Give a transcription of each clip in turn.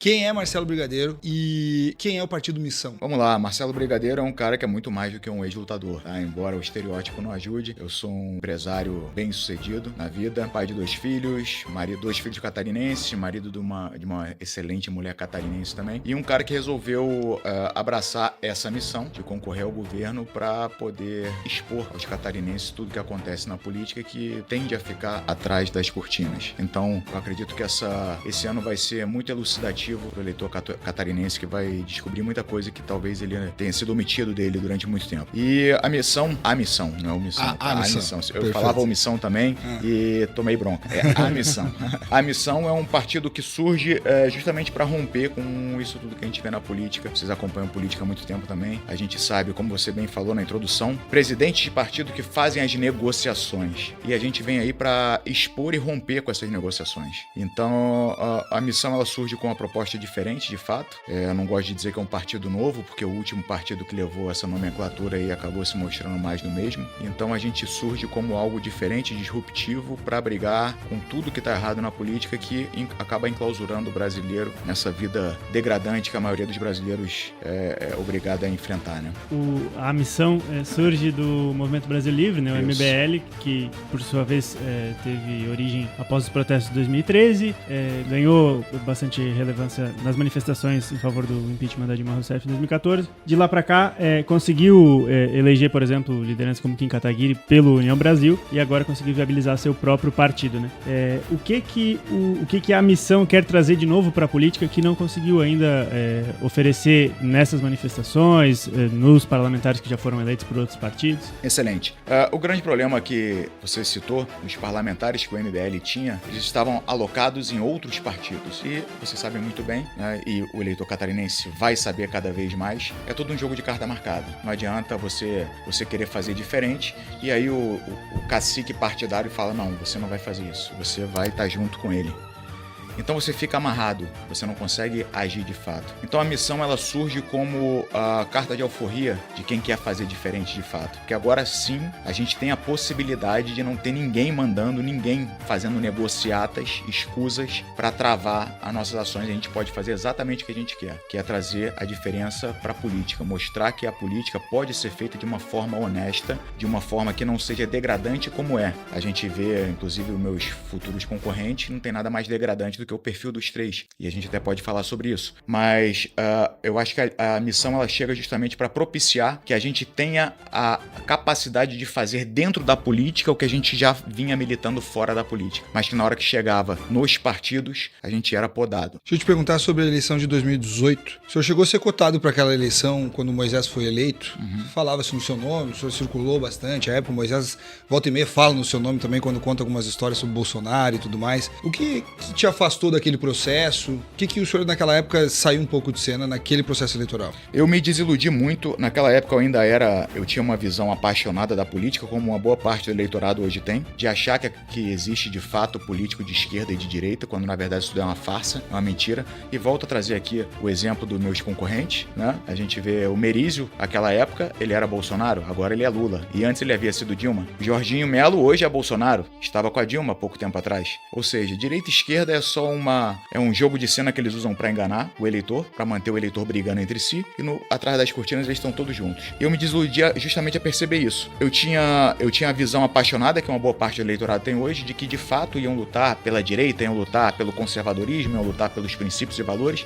Quem é Marcelo Brigadeiro e quem é o Partido Missão? Vamos lá, Marcelo Brigadeiro é um cara que é muito mais do que um ex-lutador, tá? Embora o estereótipo não ajude, eu sou um empresário bem-sucedido na vida, pai de 2 filhos, marido, 2 filhos catarinenses, marido de uma excelente mulher catarinense também, e um cara que resolveu abraçar essa missão de concorrer ao governo para poder expor aos catarinenses tudo que acontece na política que tende a ficar atrás das cortinas. Então, eu acredito que esse ano vai ser muito elucidativo para o eleitor catarinense, que vai descobrir muita coisa que talvez ele tenha sido omitido dele durante muito tempo. E a missão, não é omissão. A missão. Eu falava omissão também e tomei bronca. É a missão. A missão é um partido que surge justamente para romper com isso tudo que a gente vê na política. Vocês acompanham política há muito tempo também. A gente sabe, como você bem falou na introdução, presidentes de partido que fazem as negociações. E a gente vem aí para expor e romper com essas negociações. Então, a missão ela surge com uma proposta diferente, de fato. Eu não gosto de dizer que é um partido novo, porque o último partido que levou essa nomenclatura aí acabou se mostrando mais do mesmo. Então, a gente surge como algo diferente, disruptivo, para brigar com tudo que está errado na política, que acaba enclausurando o brasileiro nessa vida degradante que a maioria dos brasileiros é obrigada a enfrentar, né? A missão surge do Movimento Brasil Livre, né, o MBL, que por sua vez teve origem após os protestos de 2013, ganhou bastante relevância nas manifestações em favor do impeachment da Dilma Rousseff em 2014. De lá para cá, conseguiu eleger, por exemplo, lideranças como Kim Kataguiri pelo União Brasil e agora conseguiu viabilizar seu próprio partido, né? O que a missão quer trazer de novo para a política que não conseguiu ainda oferecer nessas manifestações, nos parlamentares que já foram eleitos por outros partidos? Excelente. O grande problema que você citou, os parlamentares que o MBL tinha, eles estavam alocados em outros partidos. E vocês sabem muito bem, né, e o eleitor catarinense vai saber cada vez mais, é todo um jogo de carta marcada. Não adianta você querer fazer diferente e aí o cacique partidário fala, não, você não vai fazer isso, você vai estar junto com ele. Então você fica amarrado, você não consegue agir de fato. Então a missão ela surge como a carta de alforria de quem quer fazer diferente de fato. Porque agora sim a gente tem a possibilidade de não ter ninguém mandando, ninguém fazendo negociatas, escusas para travar as nossas ações. A gente pode fazer exatamente o que a gente quer, que é trazer a diferença para a política, mostrar que a política pode ser feita de uma forma honesta, de uma forma que não seja degradante como é. A gente vê, inclusive, os meus futuros concorrentes, não tem nada mais degradante do que o perfil dos 3, e a gente até pode falar sobre isso, mas eu acho que a missão ela chega justamente para propiciar que a gente tenha a capacidade de fazer dentro da política o que a gente já vinha militando fora da política, mas que na hora que chegava nos partidos, a gente era podado. Deixa eu te perguntar sobre a eleição de 2018. O senhor chegou a ser cotado para aquela eleição quando o Moisés foi eleito? Falava-se no seu nome, o senhor circulou bastante, a época o Moisés volta e meia fala no seu nome também quando conta algumas histórias sobre Bolsonaro e tudo mais. O que te afastou daquele processo? O que o senhor naquela época saiu um pouco de cena naquele processo eleitoral? Eu me desiludi muito. Naquela época eu tinha uma visão apaixonada da política, como uma boa parte do eleitorado hoje tem, de achar que existe de fato político de esquerda e de direita, quando na verdade isso é uma farsa, é uma mentira. E volto a trazer aqui o exemplo dos meus concorrentes, né? A gente vê o Merizio, naquela época ele era Bolsonaro, agora ele é Lula. E antes ele havia sido Dilma. Jorginho Melo hoje é Bolsonaro, estava com a Dilma há pouco tempo atrás. Ou seja, direita e esquerda é só um jogo de cena que eles usam para enganar o eleitor, para manter o eleitor brigando entre si, e atrás das cortinas eles estão todos juntos. E eu me desiludia justamente a perceber isso. Eu tinha a visão apaixonada que uma boa parte do eleitorado tem hoje, de que de fato iam lutar pela direita, iam lutar pelo conservadorismo, iam lutar pelos princípios e valores.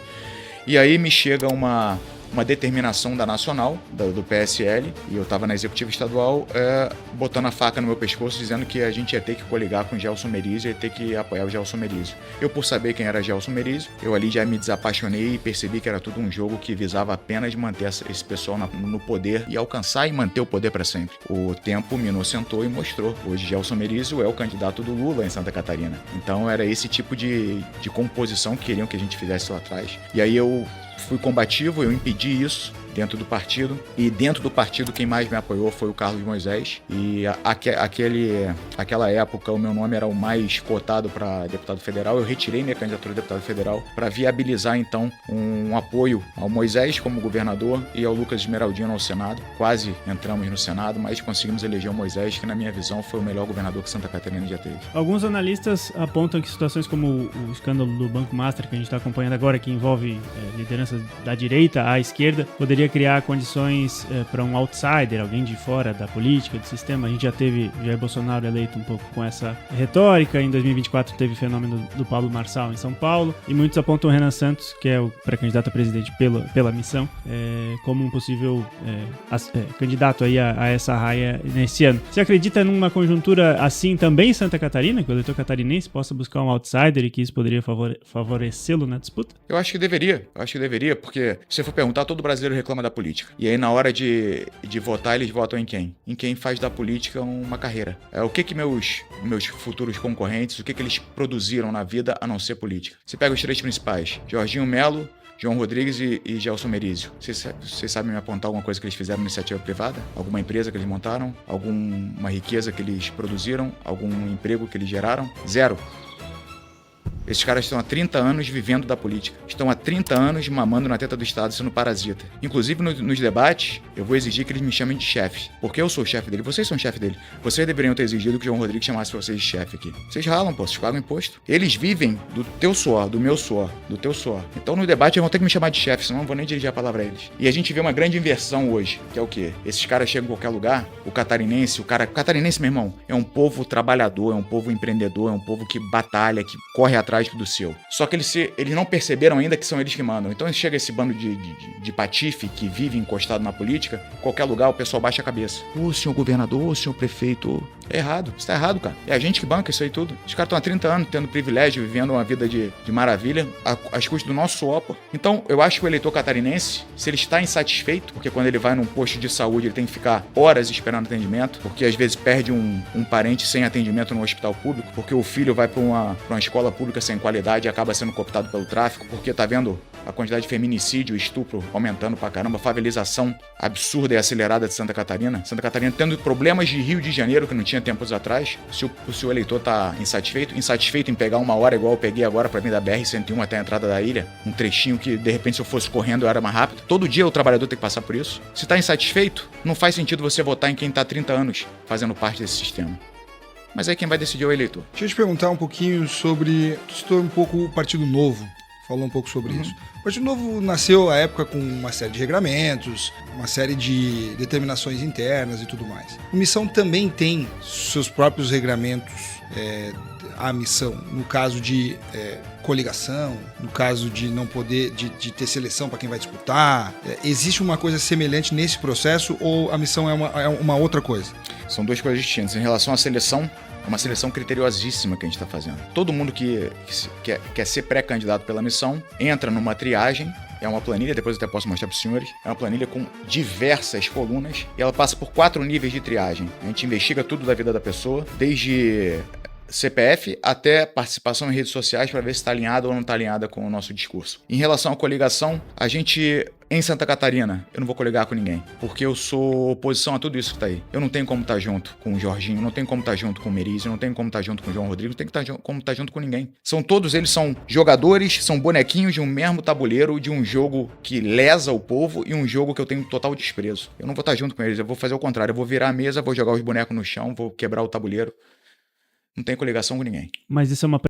E aí me chega uma determinação da Nacional, do PSL, e eu estava na Executiva Estadual, botando a faca no meu pescoço, dizendo que a gente ia ter que coligar com o Gelson Merizio, ia ter que apoiar o Gelson Merizio. Eu, por saber quem era Gelson Merizio, eu ali já me desapaixonei e percebi que era tudo um jogo que visava apenas manter esse pessoal no poder e alcançar e manter o poder para sempre. O tempo me inocentou e mostrou. Hoje, Gelson Merizio é o candidato do Lula em Santa Catarina. Então, era esse tipo de composição que queriam que a gente fizesse lá atrás. E aí eu fui combativo, eu impedi isso, dentro do partido. E dentro do partido, quem mais me apoiou foi o Carlos Moisés. E aquela época, o meu nome era o mais cotado para deputado federal. Eu retirei minha candidatura a deputado federal para viabilizar, então, um apoio ao Moisés como governador e ao Lucas Esmeraldino ao Senado. Quase entramos no Senado, mas conseguimos eleger o Moisés, que na minha visão foi o melhor governador que Santa Catarina já teve. Alguns analistas apontam que situações como o escândalo do Banco Master, que a gente está acompanhando agora, que envolve lideranças da direita à esquerda, poderia criar condições para um outsider, alguém de fora da política, do sistema. A gente já teve Jair Bolsonaro eleito um pouco com essa retórica. Em 2024 teve o fenômeno do Pablo Marçal em São Paulo, e muitos apontam o Renan Santos, que é o pré-candidato a presidente pela missão, como um possível candidato aí a essa raia nesse ano. Você acredita numa conjuntura assim também em Santa Catarina, que o eleitor catarinense possa buscar um outsider e que isso poderia favorecê-lo na disputa? Eu acho que deveria, porque se você for perguntar, todo brasileiro reclama da política. E aí na hora de votar, eles votam em quem? Em quem faz da política uma carreira. O que meus futuros concorrentes, o que eles produziram na vida a não ser política? Você pega os três principais, Jorginho Melo, João Rodrigues e Gelson Merizio. Vocês sabem me apontar alguma coisa que eles fizeram na iniciativa privada? Alguma empresa que eles montaram? Alguma riqueza que eles produziram? Algum emprego que eles geraram? Zero. Esses caras estão há 30 anos vivendo da política. Estão há 30 anos mamando na teta do Estado sendo parasita. Inclusive, nos debates, eu vou exigir que eles me chamem de chefe. Porque eu sou o chefe dele, vocês são o chefe dele. Vocês deveriam ter exigido que o João Rodrigues chamasse vocês de chefe aqui. Vocês ralam, pô, vocês pagam imposto. Eles vivem do teu suor, do meu suor, do teu suor. Então, no debate, eles vão ter que me chamar de chefe, senão eu não vou nem dirigir a palavra a eles. E a gente vê uma grande inversão hoje, que é o quê? Esses caras chegam em qualquer lugar, o catarinense, catarinense, meu irmão, é um povo trabalhador, é um povo empreendedor, é um povo que batalha, que corre atrás do seu. Só que eles não perceberam ainda que são eles que mandam. Então chega esse bando de patife que vive encostado na política, em qualquer lugar o pessoal baixa a cabeça. Ô, senhor governador, ô, senhor prefeito. É errado, isso tá errado, cara. É a gente que banca isso aí tudo. Os caras estão há 30 anos tendo privilégio, vivendo uma vida de maravilha, às custas do nosso suor. Então, eu acho que o eleitor catarinense, se ele está insatisfeito, porque quando ele vai num posto de saúde, ele tem que ficar horas esperando atendimento, porque às vezes perde um parente sem atendimento no hospital público, porque o filho vai para uma escola pública sem qualidade e acaba sendo cooptado pelo tráfico, porque tá vendo a quantidade de feminicídio e estupro aumentando pra caramba, favelização absurda e acelerada de Santa Catarina. Santa Catarina tendo problemas de Rio de Janeiro que não tinha tempos atrás. Se o eleitor tá insatisfeito em pegar uma hora igual eu peguei agora pra vir da BR-101 até a entrada da ilha, um trechinho que de repente se eu fosse correndo eu era mais rápido. Todo dia o trabalhador tem que passar por isso. Se tá insatisfeito, não faz sentido você votar em quem tá há 30 anos fazendo parte desse sistema. Mas aí quem vai decidir é o eleitor. Deixa eu te perguntar um pouquinho sobre... Tu citou um pouco o Partido Novo, falou um pouco sobre isso. O Partido Novo nasceu à época com uma série de regramentos, uma série de determinações internas e tudo mais. A missão também tem seus próprios regramentos, a missão, no caso de coligação, no caso de não poder, de ter seleção para quem vai disputar. Existe uma coisa semelhante nesse processo ou a missão é uma outra coisa? São duas coisas distintas. Em relação à seleção, é uma seleção criteriosíssima que a gente está fazendo. Todo mundo que quer ser pré-candidato pela missão entra numa triagem. É uma planilha, depois eu até posso mostrar para os senhores. É uma planilha com diversas colunas e ela passa por 4 níveis de triagem. A gente investiga tudo da vida da pessoa, desde CPF até participação em redes sociais para ver se está alinhada ou não está alinhada com o nosso discurso. Em relação à coligação, a gente, em Santa Catarina, eu não vou coligar com ninguém, porque eu sou oposição a tudo isso que está aí. Eu não tenho como estar junto com o Jorginho, não tenho como estar junto com o Merizio, não tenho como estar junto com o João Rodrigues, não tenho como estar junto com ninguém. Todos eles são jogadores, são bonequinhos de um mesmo tabuleiro, de um jogo que lesa o povo e um jogo que eu tenho total desprezo. Eu não vou estar junto com eles, eu vou fazer o contrário, eu vou virar a mesa, vou jogar os bonecos no chão, vou quebrar o tabuleiro. Não tem coligação com ninguém. Mas isso é uma